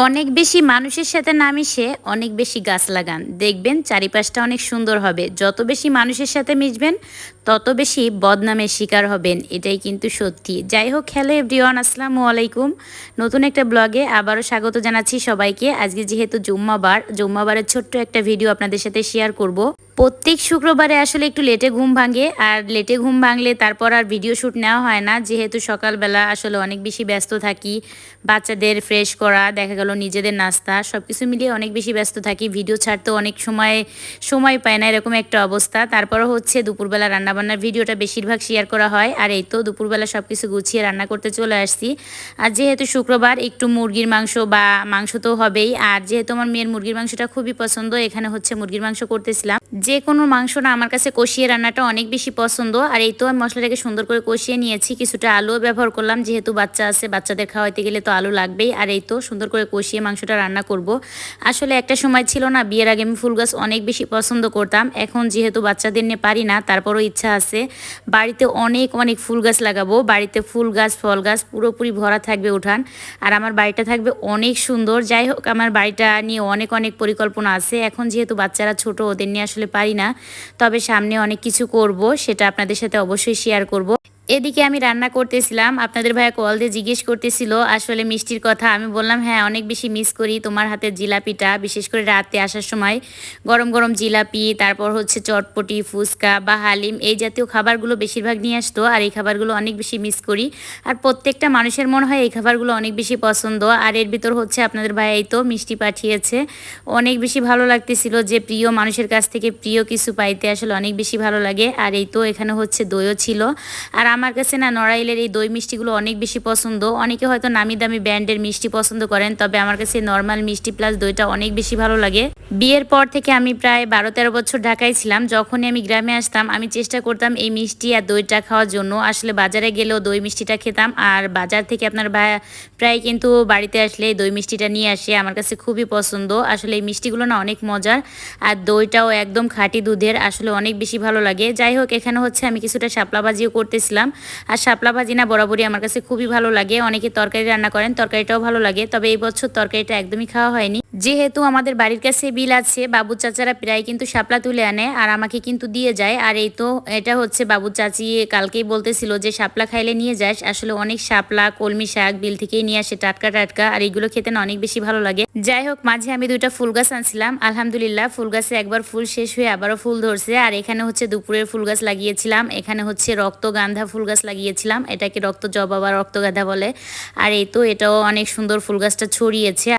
অনেক বেশি মানুষের সাথে না মিশে অনেক বেশি গাছ লাগান, দেখবেন চারিপাশটা অনেক সুন্দর হবে। যত বেশি মানুষের সাথে মিশবেন তত বেশি বদনামের শিকার হবেন, এটাই কিন্তু সত্যি। যাই হোক, হ্যালো এভরিওয়ান, আসসালামু আলাইকুম। নতুন একটা ব্লগে আবারও স্বাগত জানাচ্ছি সবাইকে। আজকে যেহেতু জুম্মাবারের ছোট্ট একটা ভিডিও আপনাদের সাথে শেয়ার করব। প্রত্যেক শুক্রবারে আসলে একটু লেটে ঘুম ভাঙে, আর লেটে ঘুম ভাঙলে তারপর আর ভিডিও শ্যুট নেওয়া হয় না, যেহেতু সকালবেলা আসলে অনেক বেশি ব্যস্ত থাকি। বাচ্চাদের ফ্রেশ করা, দেখা গেল নিজেদের নাস্তা, সব কিছু মিলিয়ে অনেক বেশি ব্যস্ত থাকি। ভিডিও ছাড়তেও অনেক সময় পায় না, এরকম একটা অবস্থা। তারপরও হচ্ছে দুপুরবেলা রান্নাবান্নার ভিডিওটা বেশিরভাগ শেয়ার করা হয়। আর এই তো দুপুরবেলা সব কিছু গুছিয়ে রান্না করতে চলে আসছি। আর যেহেতু শুক্রবার, একটু মুরগির মাংস বা মাংস তো হবেই। আর যেহেতু আমার মেয়ের মুরগির মাংসটা খুবই পছন্দ, এখানে হচ্ছে মুরগির মাংস করতেছিলাম। যে কোনো মাংস না, আমার কাছে কষিয়ে রান্নাটা অনেক বেশি পছন্দ। আর এই তো আমি মশলাটাকে সুন্দর করে কষিয়ে নিয়েছি, কিছুটা আলুও ব্যবহার করলাম, যেহেতু বাচ্চা আছে, বাচ্চাদের খাওয়াইতে গেলে তো আলু লাগবেই। আর এই তো সুন্দর করে কষিয়ে মাংসটা রান্না করব। আসলে একটা সময় ছিল না, বিয়ের আগে আমি ফুল গাছ অনেক বেশি পছন্দ করতাম। এখন যেহেতু বাচ্চাদের নিয়ে পারি না, তারপরও ইচ্ছা আছে বাড়িতে অনেক অনেক ফুল গাছ লাগাবো। বাড়িতে ফুল গাছ, ফল গাছ পুরোপুরি ভরা থাকবে উঠান। আর আমার বাড়িটা থাকবে অনেক সুন্দর। যাই হোক, আমার বাড়িটা নিয়ে অনেক অনেক পরিকল্পনা আছে। এখন যেহেতু বাচ্চারা ছোট, ওদের নিয়ে আসলে পারি না, তবে সামনে অনেক কিছু করব, সেটা আপনাদের সাথে অবশ্যই শেয়ার করব। এদিকে আমি রান্না করতেছিলাম, আপনাদের ভাইয়া কল দিয়ে জিজ্ঞেস করতেছিল আসলে মিষ্টির কথা। আমি বললাম হ্যাঁ, অনেক বেশি মিস করি তোমার হাতের জিলাপিটা, বিশেষ করে রাতে আসার সময় গরম গরম জিলাপি, তারপর হচ্ছে চটপটি, ফুচকা বা হালিম, এই জাতীয় খাবারগুলো বেশিরভাগ নিয়ে আসতো। আর এই খাবারগুলো অনেক বেশি মিস করি। আর প্রত্যেকটা মানুষের মনে হয় এই খাবারগুলো অনেক বেশি পছন্দ। আর এর ভিতর হচ্ছে আপনাদের ভাইয়া এই তো মিষ্টি পাঠিয়েছে। অনেক বেশি ভালো লাগতেছিল যে প্রিয় মানুষের কাছ থেকে প্রিয় কিছু পাইতে আসলে অনেক বেশি ভালো লাগে। আর এই তো এখানে হচ্ছে দইও ছিল। আর আমার কাছে না নড়াইলের এই দই মিষ্টিগুলো অনেক বেশি পছন্দ। অনেকে হয়তো নামি দামি ব্র্যান্ডের মিষ্টি পছন্দ করেন, তবে আমার কাছে নর্মাল মিষ্টি প্লাস দইটা অনেক বেশি ভালো লাগে। বিয়ের পর থেকে আমি প্রায় 12-13 বছর ঢাকায় ছিলাম। যখনই আমি গ্রামে আসতাম, আমি চেষ্টা করতাম এই মিষ্টি আর দইটা খাওয়ার জন্য। আসলে বাজারে গেলেও দই মিষ্টিটা খেতাম, আর বাজার থেকে আপনার প্রায় কিন্তু বাড়িতে আসলে এই দই মিষ্টিটা নিয়ে আসে। আমার কাছে খুবই পছন্দ। আসলে এই মিষ্টিগুলো না অনেক মজার, আর দইটাও একদম খাঁটি দুধের, আসলে অনেক বেশি ভালো লাগে। যাই হোক, এখানে হচ্ছে আমি কিছুটা শাপলা ভাজিও করতেছিলাম। আর শাপলা ভাজি না বরাবরই আমার কাছে খুবই ভালো লাগে। অনেকে তরকারি রান্না করেন, তরকারিটাও ভালো লাগে, তবে এই বছর তরকারিটা একদমই খাওয়া হয়নি। যেহেতু আমাদের বাড়ির কাছে বিল আছে, বাবু চাচারা প্রায় কিন্তু শাপলা তুলে আনে আর আমাকে কিন্তু দিয়ে যায়। আর এই তো এটা হচ্ছে বাবু চাচি কালকেই বলতেছিল যে শাপলা খাইলে নিয়ে যাস। আসলে অনেক শাপলা, কলমি শাক বিল থেকেই নিয়ে আসে, টাটকা টাটকা। আর এইগুলো খেতে না অনেক বেশি ভালো লাগে। যাই হোক, মাঝে আমি 2টা ফুল গাছ আনছিলাম। আলহামদুলিল্লাহ, ফুল গাছে একবার ফুল শেষ হয়ে আবারও ফুল ধরছে। আর এখানে হচ্ছে দুপুরের ফুল গাছ লাগিয়েছিলাম। এখানে হচ্ছে রক্তগান্ধা ফুল গাছ লাগিয়েছিলাম, এটাকে রক্ত জবা বা রক্তগান্ধা বলে। আর এই তো এটাও অনেক সুন্দর ফুল গাছটা ছড়িয়েছে।